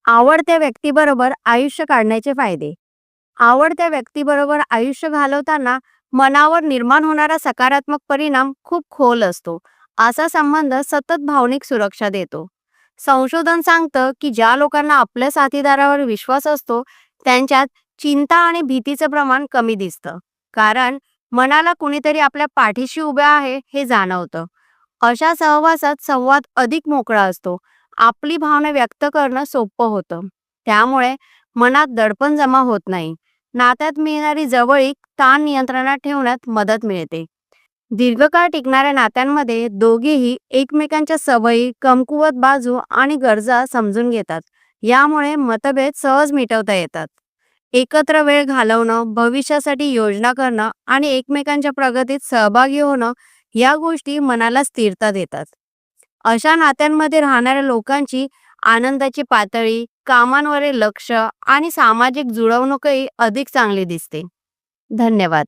आवडत्या व्यक्तीबरोबर आयुष्य काढण्याचे फायदे. आवडत्या व्यक्तीबरोबर आयुष्य घालवताना मनावर निर्माण होणारा सकारात्मक परिणाम खूप खोल असतो. असा संबंध सतत भावनिक सुरक्षा देतो. संशोधन सांगतं की ज्या लोकांना आपल्या साथीदारावर विश्वास असतो, त्यांच्यात चिंता आणि भीतीचं प्रमाण कमी दिसतं. कारण मनाला कुणीतरी आपल्या पाठीशी उभे आहे हे जाणवतं. अशा सहवासात संवाद अधिक मोकळा असतो. आपली भावना व्यक्त करणं सोपं होतं. त्यामुळे मनात दडपण जमा होत नाही. नात्यात मिळणारी जवळीक ताण नियंत्रणात ठेवण्यात मदत मिळते. दीर्घकाळ टिकणाऱ्या नात्यांमध्ये दोघेही एकमेकांच्या सवयी, कमकुवत बाजू आणि गरजा समजून घेतात. यामुळे मतभेद सहज मिटवता येतात. एकत्र वेळ घालवणं, भविष्यासाठी योजना करणं आणि एकमेकांच्या प्रगतीत सहभागी होणं या गोष्टी मनाला स्थिरता देतात. अशा नात्यांमध्ये राहणाऱ्या लोकांची आनंदाची पातळी, कामांवरील लक्ष आणि सामाजिक जुळवणूकही अधिक चांगली दिसते. धन्यवाद.